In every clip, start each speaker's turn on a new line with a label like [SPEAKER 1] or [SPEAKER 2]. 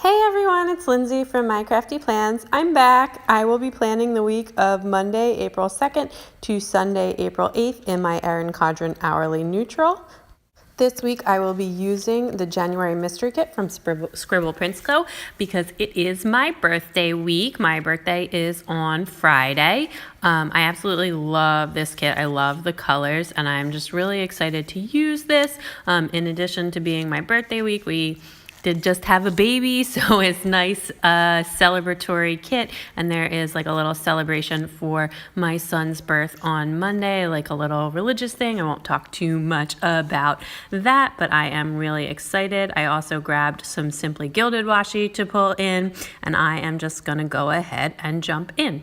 [SPEAKER 1] Hey everyone, it's Lindsay from My Crafty Plans. I'm back. I will be planning the week of Monday, April 2nd to Sunday, April 8th in my Erin Condren Hourly Neutral. This week I will be using the January Mystery Kit from Scribble Prints Co. because it is my birthday week. My birthday is on Friday. I absolutely love this kit. I love the colors and I'm just really excited to use this. In addition to being my birthday week, we did just have a baby, so it's nice celebratory kit, and there is like a little celebration for my son's birth on Monday, like a little religious thing. I won't talk too much about that, but I am really excited. I also grabbed some Simply Gilded washi to pull in, and I am just gonna go ahead and jump in.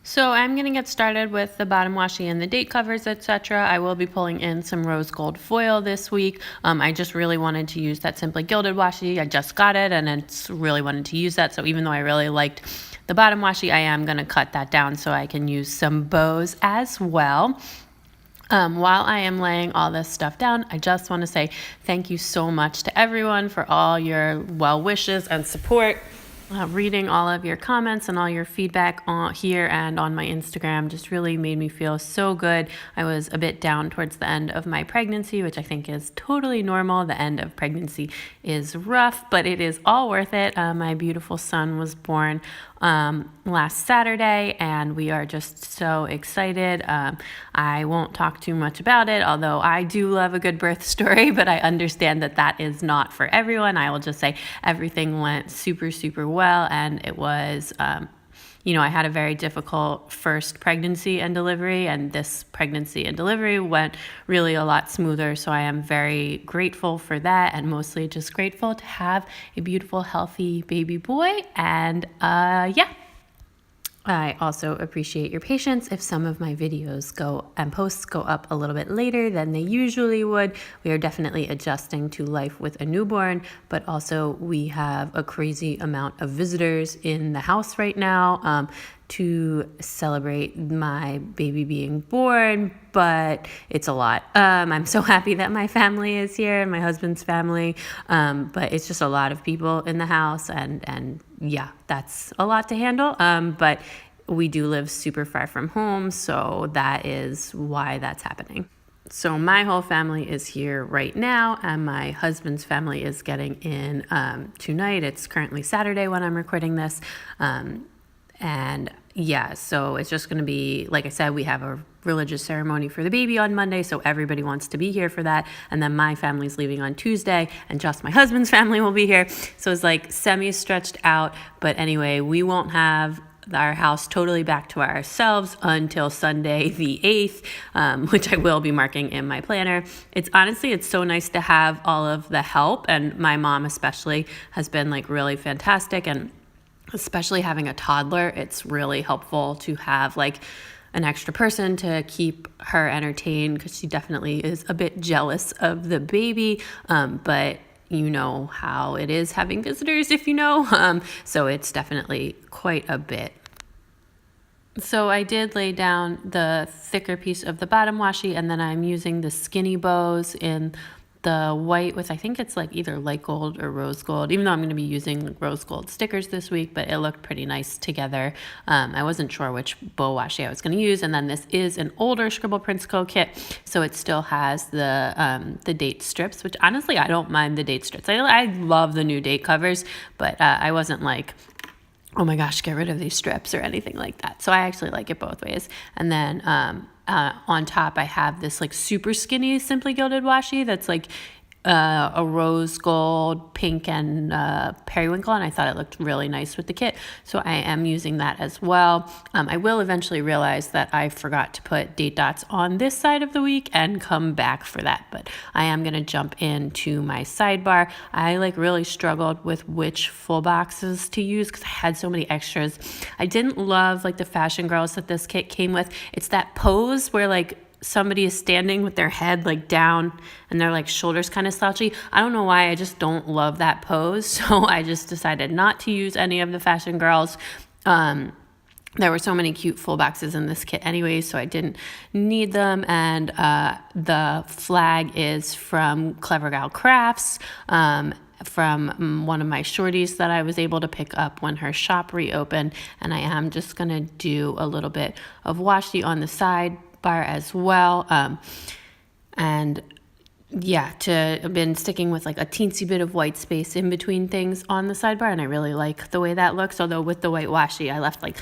[SPEAKER 1] So I'm going to get started with the bottom washi and the date covers, etc. I will be pulling in some rose gold foil this week. I just really wanted to use that Simply Gilded washi. I just got it and it's really wanted to use that. So even though I really liked the bottom washi, I am going to cut that down so I can use some bows as well. While I am laying all this stuff down, I just want to say thank you so much to everyone for all your well wishes and support. Reading all of your comments and all your feedback here and on my Instagram just really made me feel so good. I was a bit down towards the end of my pregnancy, which I think is totally normal. The end of pregnancy is rough, but it is all worth it. My beautiful son was born last Saturday and we are just so excited. I won't talk too much about it, although I do love a good birth story, but I understand that that is not for everyone. I will just say everything went super, super well, and it was I had a very difficult first pregnancy and delivery, and this pregnancy and delivery went really a lot smoother. So I am very grateful for that, and mostly just grateful to have a beautiful, healthy baby boy. And I also appreciate your patience if some of my videos posts go up a little bit later than they usually would. We are definitely adjusting to life with a newborn, but also we have a crazy amount of visitors in the house right now to celebrate my baby being born, but it's a lot. I'm so happy that my family is here and my husband's family, but it's just a lot of people in the house, and yeah, that's a lot to handle, but we do live super far from home, so that is why that's happening. So my whole family is here right now, and my husband's family is getting in tonight. It's currently Saturday when I'm recording this, and yeah, so it's just going to be, like I said, we have a religious ceremony for the baby on Monday, so everybody wants to be here for that. And then my family's leaving on Tuesday, and just my husband's family will be here. So it's like semi-stretched out. But anyway, we won't have our house totally back to ourselves until Sunday the 8th, which I will be marking in my planner. It's so nice to have all of the help, and my mom especially has been like really fantastic, and especially having a toddler, it's really helpful to have like an extra person to keep her entertained, because she definitely is a bit jealous of the baby, but you know how it is having visitors if you know, so it's definitely quite a bit. So I did lay down the thicker piece of the bottom washi, and then I'm using the skinny bows in the white with, I think it's like either light gold or rose gold, even though I'm going to be using rose gold stickers this week, but it looked pretty nice together. I wasn't sure which bow washi I was going to use. And then this is an older Scribble Prints Co kit, so it still has the date strips, which honestly, I don't mind the date strips. I love the new date covers, but I wasn't like, oh my gosh, get rid of these strips or anything like that. So I actually like it both ways. And then on top, I have this like super skinny Simply Gilded washi that's like a rose gold, pink, and periwinkle, and I thought it looked really nice with the kit, so I am using that as well. I will eventually realize that I forgot to put date dots on this side of the week and come back for that, but I am going to jump into my sidebar. I like really struggled with which full boxes to use because I had so many extras. I didn't love like the Fashion Girls that this kit came with. It's that pose where like somebody is standing with their head like down and their like shoulders kind of slouchy. I don't know why, I just don't love that pose. So I just decided not to use any of the Fashion Girls. There were so many cute full boxes in this kit anyway, so I didn't need them. And the flag is from Clever Gal Crafts, from one of my shorties that I was able to pick up when her shop reopened. And I am just going to do a little bit of washi on the sidebar as well. And yeah, I've been sticking with like a teensy bit of white space in between things on the sidebar, and I really like the way that looks. Although with the white washi, I left like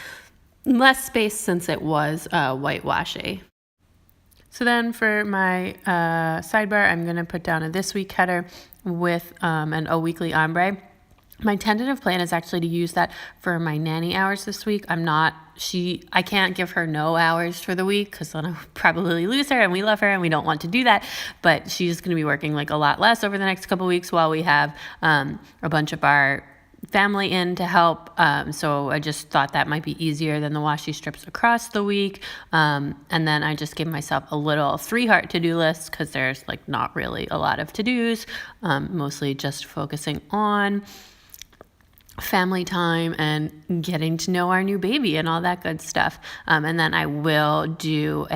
[SPEAKER 1] less space since it was white washi. So then for my sidebar, I'm going to put down a this week header with a weekly ombre. My tentative plan is actually to use that for my nanny hours this week. I can't give her no hours for the week because then I'll probably lose her, and we love her and we don't want to do that. But she's going to be working like a lot less over the next couple weeks while we have a bunch of our family in to help. So I just thought that might be easier than the washi strips across the week. And then I just gave myself a little 3-heart to-do list because there's like not really a lot of to-dos, mostly just focusing on family time and getting to know our new baby and all that good stuff. And then I will do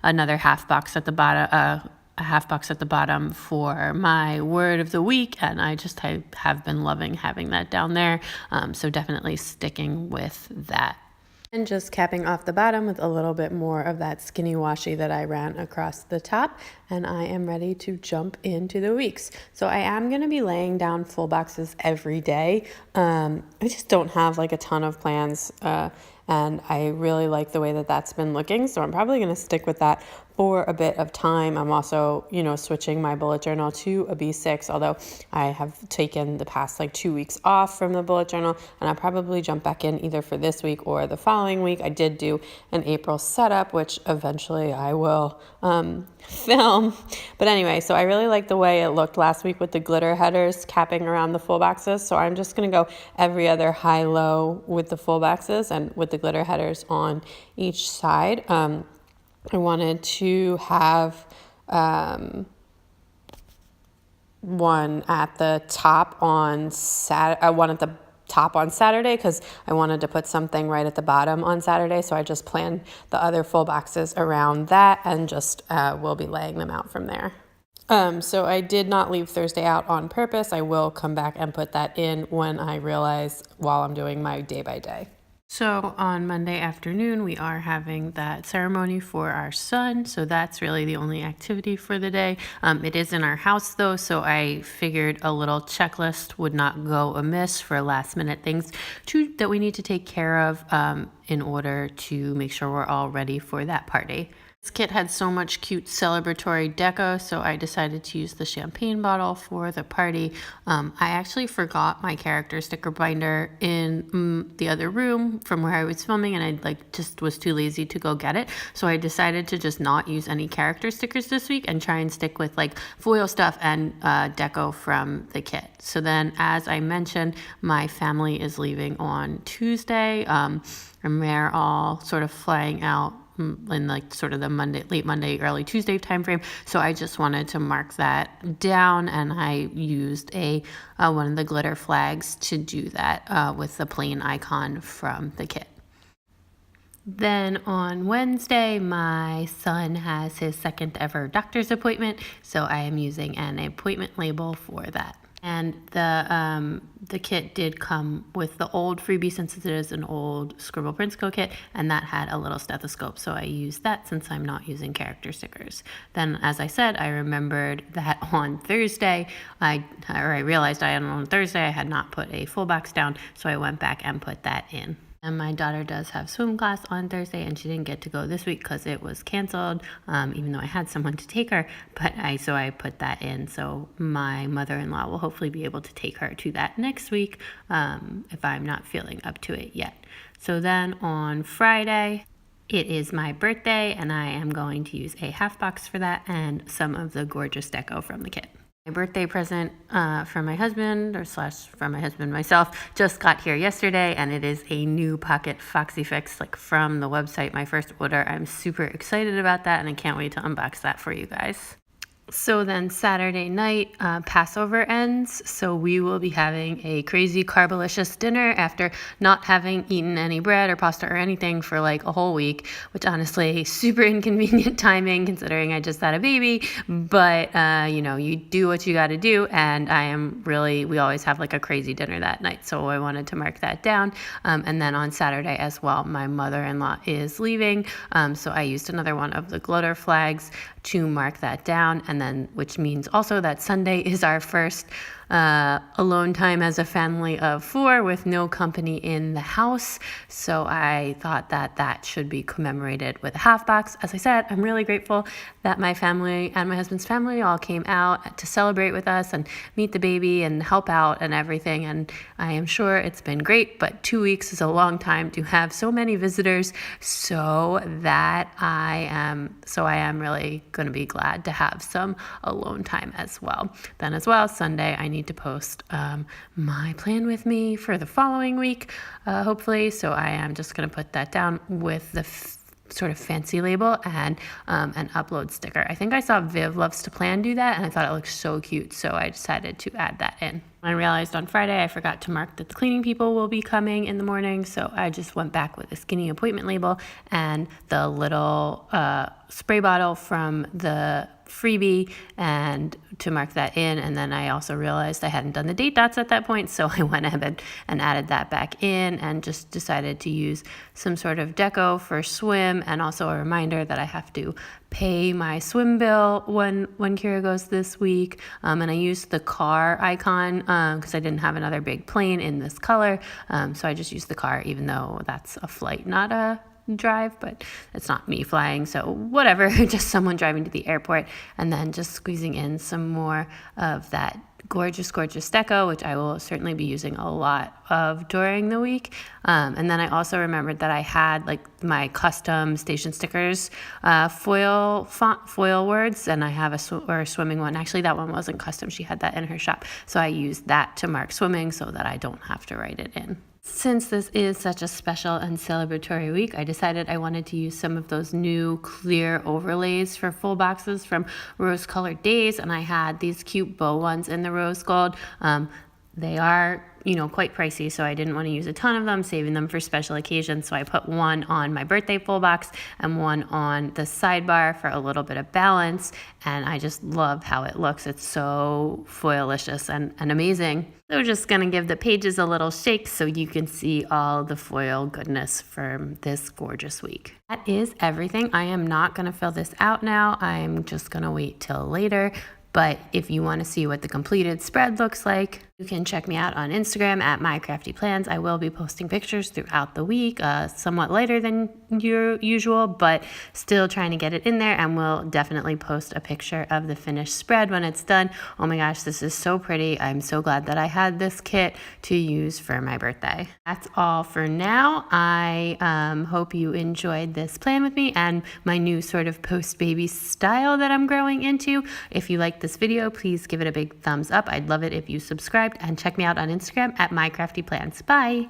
[SPEAKER 1] another half box at the bottom, a half box at the bottom for my word of the week. And I have been loving having that down there. So definitely sticking with that. And just capping off the bottom with a little bit more of that skinny washi that I ran across the top. And I am ready to jump into the weeks. So I am going to be laying down full boxes every day. I just don't have like a ton of plans. And I really like the way that that's been looking. So I'm probably going to stick with that for a bit of time. I'm also, switching my bullet journal to a B6, although I have taken the past 2 weeks off from the bullet journal, and I'll probably jump back in either for this week or the following week. I did do an April setup, which eventually I will film. But anyway, so I really like the way it looked last week with the glitter headers capping around the full boxes. So I'm just going to go every other high-low with the full boxes and with the glitter headers on each side. I wanted to have one at the top on Saturday because I wanted to put something right at the bottom on Saturday. So I just planned the other full boxes around that and just will be laying them out from there. So I did not leave Thursday out on purpose. I will come back and put that in when I realize while I'm doing my day by day. So on Monday afternoon, we are having that ceremony for our son. So that's really the only activity for the day. It is in our house though, so I figured a little checklist would not go amiss for last minute things that we need to take care of in order to make sure we're all ready for that party. This kit had so much cute celebratory deco, so I decided to use the champagne bottle for the party. I actually forgot my character sticker binder in the other room from where I was filming, and I just was too lazy to go get it. So I decided to just not use any character stickers this week and try and stick with foil stuff and deco from the kit. So then, as I mentioned, my family is leaving on Tuesday, and they're all sort of flying out in sort of the late Monday, early Tuesday timeframe. So I just wanted to mark that down, and I used one of the glitter flags to do that with the plain icon from the kit. Then on Wednesday, my son has his second ever doctor's appointment, so I am using an appointment label for that. And the kit did come with the old freebie since it is an old Scribble Prints Co kit, and that had a little stethoscope, so I used that since I'm not using character stickers. Then, as I said, I remembered that on Thursday, I realized on Thursday I had not put a full box down, so I went back and put that in. And my daughter does have swim class on Thursday, and she didn't get to go this week because it was canceled, even though I had someone to take her. But so I put that in. So my mother-in-law will hopefully be able to take her to that next week if I'm not feeling up to it yet. So then on Friday, it is my birthday, and I am going to use a half box for that and some of the gorgeous deco from the kit. My birthday present from my husband, from my husband myself, just got here yesterday, and it is a new pocket Foxy Fix from the website, my first order. I'm super excited about that, and I can't wait to unbox that for you guys. So then Saturday night, Passover ends, so we will be having a crazy carbolicious dinner after not having eaten any bread or pasta or anything for like a whole week, which honestly, super inconvenient timing considering I just had a baby, but you do what you got to do, and we always have like a crazy dinner that night, so I wanted to mark that down. And then on Saturday as well, my mother-in-law is leaving, so I used another one of the glitter flags to mark that down, and then which means also that Sunday is our first alone time as a family of 4 with no company in the house. So I thought that should be commemorated with a half box. As I said, I'm really grateful that my family and my husband's family all came out to celebrate with us and meet the baby and help out and everything. And I am sure it's been great, but 2 weeks is a long time to have so many visitors. So I am really going to be glad to have some alone time as well. Then as well, Sunday, I need to post my plan with me for the following week, hopefully. So I am just going to put that down with the sort of fancy label and an upload sticker. I think I saw Viv Loves to Plan do that, and I thought it looked so cute, so I decided to add that in. I realized on Friday I forgot to mark that the cleaning people will be coming in the morning, so I just went back with a skinny appointment label and the little spray bottle from the freebie and to mark that in. And then I also realized I hadn't done the date dots at that point, so I went ahead and added that back in and just decided to use some sort of deco for swim, and also a reminder that I have to pay my swim bill when Kira goes this week. And I used the car icon because I didn't have another big plane in this color, so I just used the car, even though that's a flight, not a drive, but it's not me flying, so whatever. Just someone driving to the airport, and then just squeezing in some more of that gorgeous deco, which I will certainly be using a lot of during the week. And then I also remembered that I had like my custom station stickers foil words, and I have a swimming one. Actually, that one wasn't custom. She had that in her shop, so I used that to mark swimming so that I don't have to write it in. Since this is such a special and celebratory week, I decided I wanted to use some of those new clear overlays for full boxes from Rose Colored Days, and I had these cute bow ones in the rose gold. They are quite pricey, so I didn't want to use a ton of them, saving them for special occasions. So I put one on my birthday full box and one on the sidebar for a little bit of balance, and I just love how it looks. It's so foilicious and amazing. So we're just going to give the pages a little shake so you can see all the foil goodness from this gorgeous week. That is everything. I am not going to fill this out now. I'm just going to wait till later. But if you want to see what the completed spread looks like, you can check me out on Instagram at mycraftyplans. I will be posting pictures throughout the week, somewhat later than usual, but still trying to get it in there, and we'll definitely post a picture of the finished spread when it's done. Oh my gosh, this is so pretty. I'm so glad that I had this kit to use for my birthday. That's all for now. I hope you enjoyed this plan with me and my new sort of post-baby style that I'm growing into. If you like this video, please give it a big thumbs up. I'd love it if you subscribed, and check me out on Instagram at mycraftyplans. Bye!